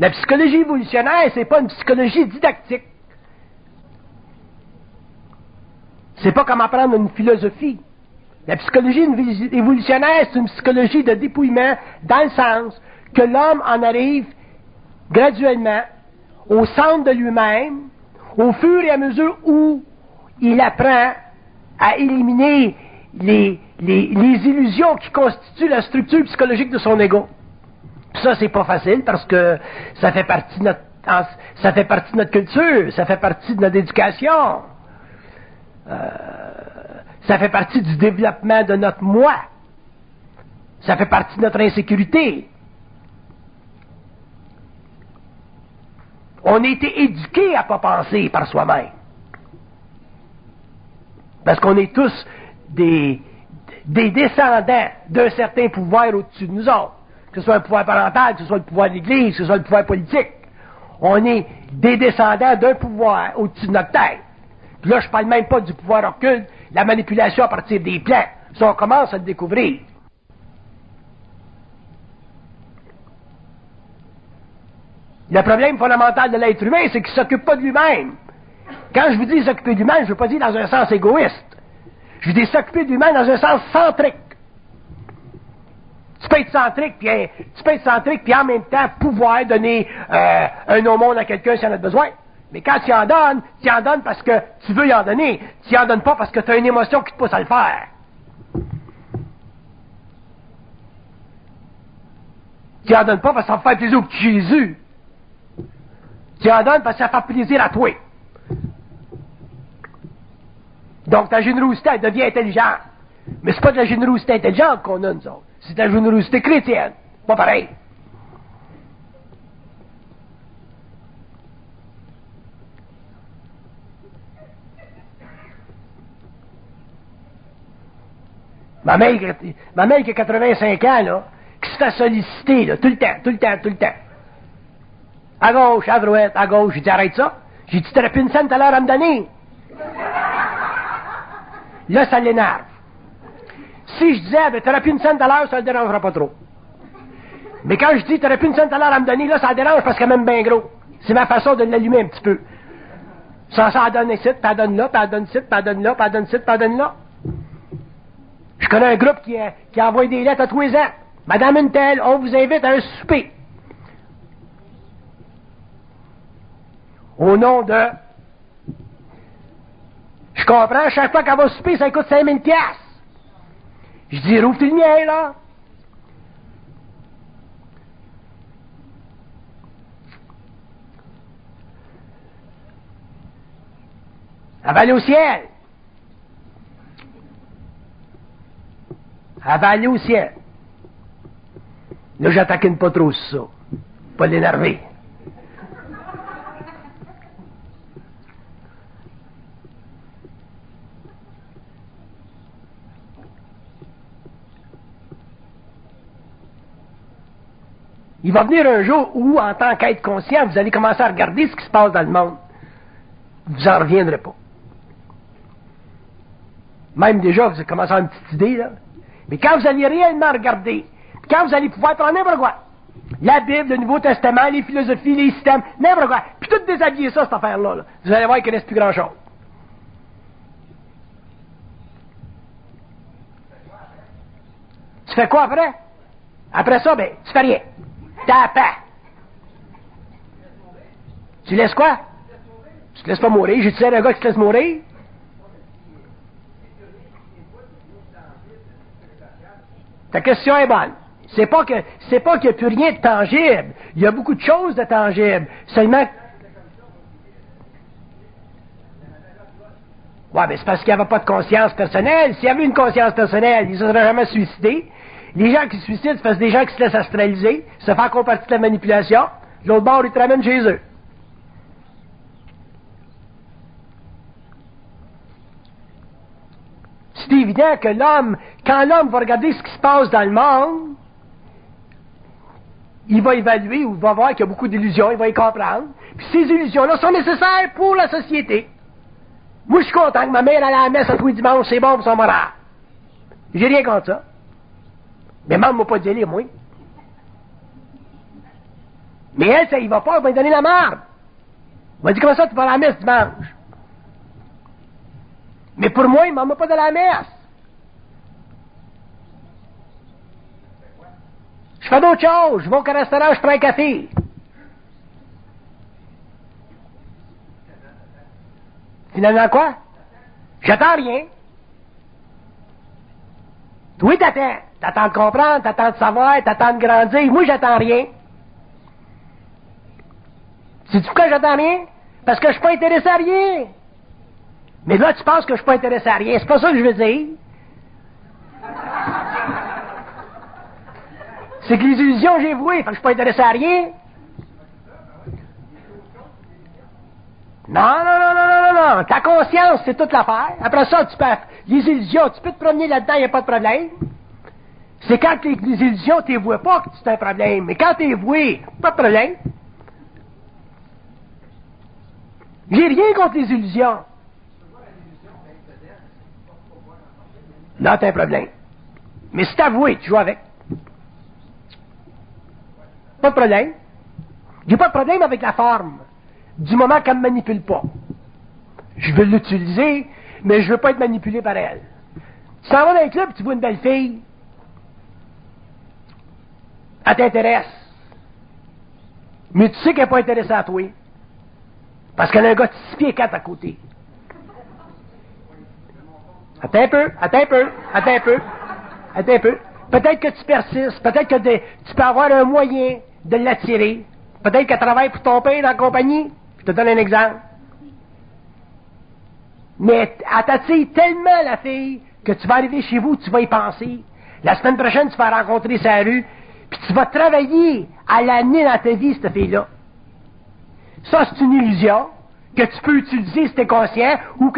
S1: La psychologie évolutionnaire, c'est pas une psychologie didactique. C'est pas comme apprendre une philosophie. La psychologie évolutionnaire, c'est une psychologie de dépouillement dans le sens que l'homme en arrive graduellement au centre de lui-même, au fur et à mesure où il apprend à éliminer les illusions qui constituent la structure psychologique de son ego. Ça, c'est pas facile parce que ça fait partie de notre culture, ça fait partie de notre éducation. Ça fait partie du développement de notre moi. Ça fait partie de notre insécurité. On a été éduqués à ne pas penser par soi-même. Parce qu'on est tous des descendants d'un certain pouvoir au-dessus de nous autres. Que ce soit un pouvoir parental, que ce soit le pouvoir de l'Église, que ce soit le pouvoir politique. On est des descendants d'un pouvoir au-dessus de notre tête. Puis là, je ne parle même pas du pouvoir occulte, la manipulation à partir des plans. Ça, on commence à le découvrir. Le problème fondamental de l'être humain, c'est qu'il ne s'occupe pas de lui-même. Quand je vous dis s'occuper de lui-même, je ne veux pas dire dans un sens égoïste. Je veux dire s'occuper de lui-même dans un sens centrique. Tu peux être centrique, puis en même temps pouvoir donner un au monde à quelqu'un s'il en a besoin. Mais quand tu en donnes parce que tu veux y en donner. Tu en donnes pas parce que tu as une émotion qui te pousse à le faire. Tu en donnes pas parce que ça va faire plaisir au petit Jésus. Tu en donnes parce que ça fait plaisir à toi. Donc ta générosité, elle devient intelligente. Mais c'est pas de la générosité intelligente qu'on a, nous autres. C'est de la générosité chrétienne. Pas pareil. Ma mère qui a 85 ans, là, qui se fait solliciter, là, tout le temps. À gauche, à droite, à gauche. J'ai dit, arrête ça. J'ai dit, t'aurais plus une scène tout à l'heure à me donner. Là, ça l'énerve. Si je disais, ben, t'aurais plus une scène tout à l'heure, ça le dérangera pas trop. Mais quand je dis, t'aurais plus une scène tout à l'heure à me donner, là, ça le dérange parce qu'elle m'aime bien gros. C'est ma façon de l'allumer un petit peu. Ça donne ici, puis elle donne là, puis elle donne ici, puis elle donne là, puis elle donne ici, puis elle donne là. Je connais un groupe qui envoie des lettres à tous les ans. Madame Untel, on vous invite à un souper. Au nom de... Je comprends, chaque fois qu'elle va souper, ça coûte 5000 piastres. Je dis, rouvre-tu le mien, là? Elle va aller au ciel. Elle va aller au ciel. Là, j'attaquine pas trop sur ça. Pas l'énerver. Il va venir un jour où, en tant qu'être conscient, vous allez commencer à regarder ce qui se passe dans le monde. Vous n'en reviendrez pas. Même déjà, vous avez commencé à avoir une petite idée, là. Mais quand vous allez réellement regarder, quand vous allez pouvoir prendre n'importe quoi, la Bible, le Nouveau Testament, les philosophies, les systèmes, n'importe quoi, puis tout déshabiller ça, cette affaire-là, là, vous allez voir qu'il ne reste plus grand-chose. Tu fais quoi après? Après ça, ben, tu fais rien. T'as pas. Tu laisses quoi? Tu te laisses pas mourir. J'ai-tu dit un gars qui te laisse mourir? Ta question est bonne. C'est pas qu'il n'y a plus rien de tangible. Il y a beaucoup de choses de tangibles. Seulement... Ouais, mais c'est parce qu'il n'y avait pas de conscience personnelle. S'il y avait une conscience personnelle, ils ne se seraient jamais suicidés. Les gens qui se suicident, c'est des gens qui se laissent astraliser, se font encore partie de la manipulation. L'autre bord, ils te ramènent chez eux. C'est évident que quand l'homme va regarder ce qui se passe dans le monde, il va évaluer ou il va voir qu'il y a beaucoup d'illusions, il va y comprendre. Puis ces illusions-là sont nécessaires pour la société. Moi, je suis content que ma mère aille à la messe à tous les dimanches, c'est bon pour son moral. J'ai rien contre ça. Mais maman m'a pas dit aller, moi. Mais elle, ça y va pas, elle va lui donner la marde. Elle m'a dit, comment ça, tu vas à la messe dimanche? Mais pour moi, maman m'a pas donné la messe. Je fais d'autres choses. Je vais au restaurant, je prends un café. Finalement, quoi? J'attends rien. Toi, t'attends. T'attends de comprendre, t'attends de savoir, t'attends de grandir. Moi, j'attends rien. Sais-tu pourquoi j'attends rien? Parce que je suis pas intéressé à rien.
S2: Mais là, tu penses que je suis pas intéressé à rien. C'est pas ça que je veux dire. C'est que les illusions, j'ai voué, fait que je suis pas intéressé à rien. Non. Ta conscience, c'est toute l'affaire. Après ça, les illusions, tu peux te promener là-dedans, il n'y a pas de problème. C'est quand les illusions, tu les vois pas que c'est un problème. Mais quand tu les vois, pas de problème. J'ai rien contre les illusions. Là, t'as un problème. Mais si t'avoues, tu joues avec. Pas de problème. J'ai pas de problème avec la forme. Du moment qu'elle ne me manipule pas. Je veux l'utiliser, mais je veux pas être manipulé par elle. Tu t'en vas dans un club, tu vois une belle fille. Elle t'intéresse. Mais tu sais qu'elle n'est pas intéressée à toi. Parce qu'elle a un gars de 6 pieds 4 à côté. Attends un peu. Peut-être que tu persistes, peut-être que tu peux avoir un moyen de l'attirer. Peut-être qu'elle travaille pour ton père dans la compagnie. Je te donne un exemple. Mais elle t'attire tellement, la fille, que tu vas arriver chez vous, tu vas y penser. La semaine prochaine, tu vas rencontrer sa rue, puis tu vas travailler à l'amener dans ta vie, cette fille-là. Ça, c'est une illusion que tu peux utiliser si tu es conscient, ou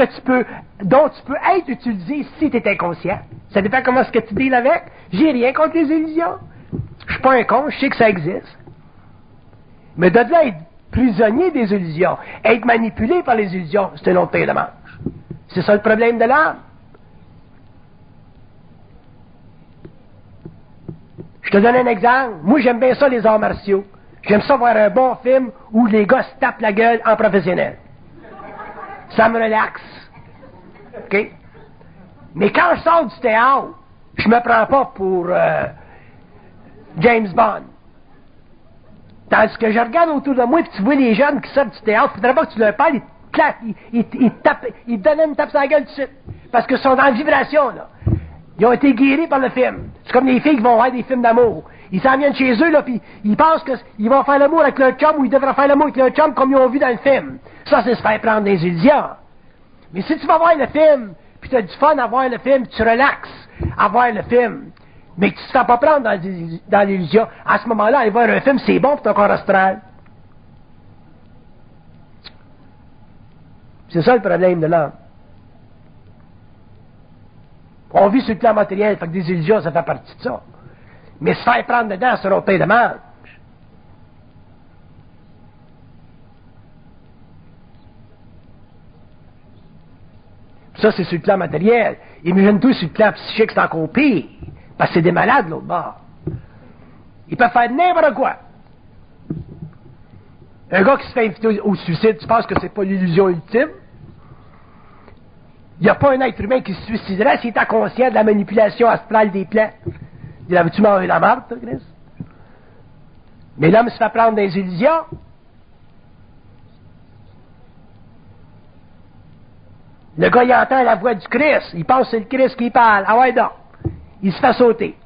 S2: dont tu peux être utilisé si tu es inconscient. Ça dépend comment est-ce que tu deals avec. J'ai rien contre les illusions. Je suis pas un con, je sais que ça existe. Mais de là être prisonnier des illusions, être manipulé par les illusions, c'est un autre paire de manche. C'est ça le problème de l'âme. Je te donne un exemple. Moi, j'aime bien ça, les arts martiaux. J'aime ça voir un bon film où les gars se tapent la gueule en professionnel. Ça me relaxe. OK? Mais quand je sors du théâtre, je me prends pas pour James Bond. Tandis que je regarde autour de moi et tu vois les jeunes qui sortent du théâtre, il faudrait pas que tu leur parles, ils te donnent une tape sur la gueule tout de suite. Parce qu'ils sont en vibration, là. Ils ont été guéris par le film. C'est comme les filles qui vont voir des films d'amour. Ils s'en viennent chez eux, là, puis ils pensent qu'ils vont faire l'amour avec leur chum ou ils devraient faire l'amour avec leur chum comme ils ont vu dans le film. Ça, c'est se faire prendre des illusions. Mais si tu vas voir le film, puis tu as du fun à voir le film, tu relaxes à voir le film, mais que tu ne te fais pas prendre dans l'illusion, à ce moment-là, aller voir un film, c'est bon pour ton corps astral. C'est ça le problème de l'homme. On vit sur le plan matériel, fait que des illusions, ça fait partie de ça. Mais se faire prendre dedans, c'est un autre pain de manche. Ça, c'est sur le plan matériel. Imagine-toi sur le plan psychique, c'est encore pire. Parce que c'est des malades, l'autre bord. Ils peuvent faire n'importe quoi. Un gars qui se fait inviter au suicide, tu penses que c'est pas l'illusion ultime? Il n'y a pas un être humain qui se suiciderait s'il était conscient de la manipulation astrale des plans. Il avait-tu mangé la marde, toi, Chris? Mais l'homme se fait prendre des illusions. Le gars, il entend la voix du Christ. Il pense que c'est le Christ qui parle. Ah ouais, donc. Il se fait sauter.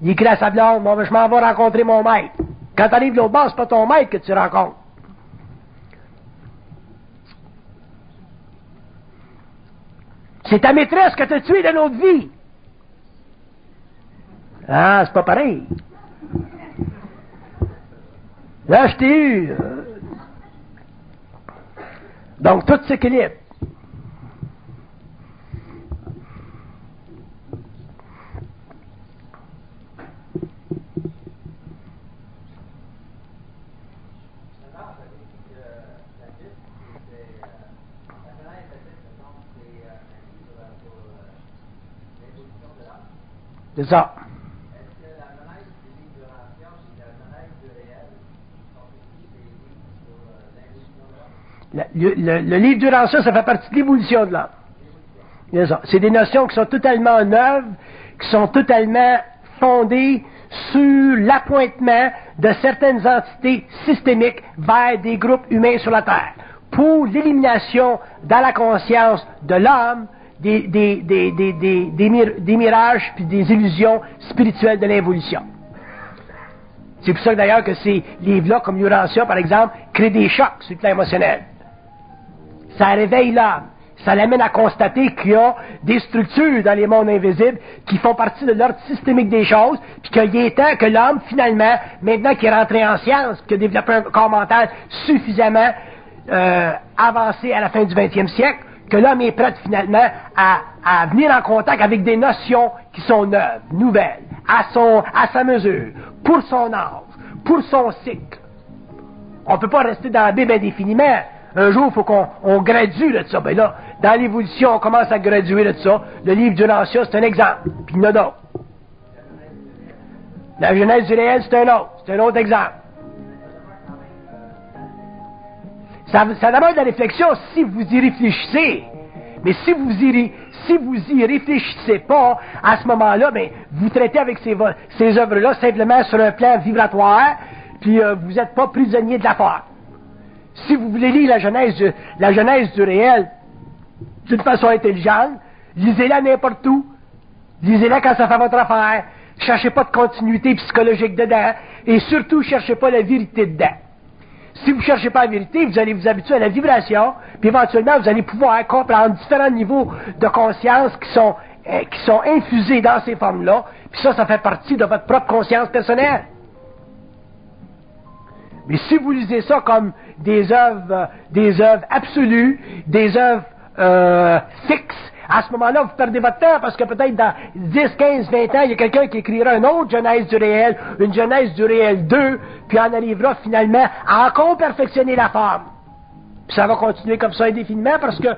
S2: Il écrit à sa blonde, bon, je m'en vais rencontrer mon maître. Quand tu arrives de l'autre bord, c'est pas ton maître que tu rencontres. C'est ta maîtresse que tu as tuée de notre vie. Ah, c'est pas pareil. Là, je t'ai eu. Donc, tout s'équilibre. C'est ça. Le livre du Rancien, ça fait partie de l'évolution de l'homme. C'est des notions qui sont totalement neuves, qui sont totalement fondées sur l'appointement de certaines entités systémiques vers des groupes humains sur la Terre, pour l'élimination dans la conscience de l'homme des mirages puis des illusions spirituelles de l'évolution. C'est pour ça que d'ailleurs que ces livres-là, comme Urantia par exemple, créent des chocs sur le plan émotionnel. Ça réveille l'âme. ça l'amène à constater qu'il y a des structures dans les mondes invisibles qui font partie de l'ordre systémique des choses, puis qu'il est temps que l'homme, finalement, maintenant qu'il est rentré en science, qu'il a développé un corps mental suffisamment avancé à la fin du 20e siècle, que l'homme est prêt finalement à venir en contact avec des notions qui sont neuves, nouvelles, à sa mesure, pour son âge, pour son cycle. On ne peut pas rester dans la Bible indéfiniment. Un jour, il faut qu'on gradue de ça. Ben là, dans l'évolution, on commence à graduer de ça. Le livre d'Urantia, c'est un exemple. Puis il y en a d'autres. La Genèse du réel, c'est un autre exemple. Ça demande de la réflexion si vous y réfléchissez. Mais si vous y réfléchissez pas, à ce moment-là, ben, vous traitez avec ces œuvres-là simplement sur un plan vibratoire, puis vous n'êtes pas prisonnier de l'affaire. Si vous voulez lire la genèse du réel d'une façon intelligente, lisez-la n'importe où. Lisez-la quand ça fait votre affaire. Cherchez pas de continuité psychologique dedans. Et surtout, cherchez pas la vérité dedans. Si vous ne cherchez pas la vérité, vous allez vous habituer à la vibration, puis éventuellement, vous allez pouvoir comprendre différents niveaux de conscience qui sont infusés dans ces formes-là, puis ça fait partie de votre propre conscience personnelle. Mais si vous lisez ça comme des œuvres absolues, des œuvres fixes, à ce moment-là, vous perdez votre temps, parce que peut-être dans 10, 15, 20 ans, il y a quelqu'un qui écrira une autre Genèse du réel, une Genèse du réel 2, puis en arrivera finalement à encore perfectionner la forme. Puis ça va continuer comme ça indéfiniment, parce que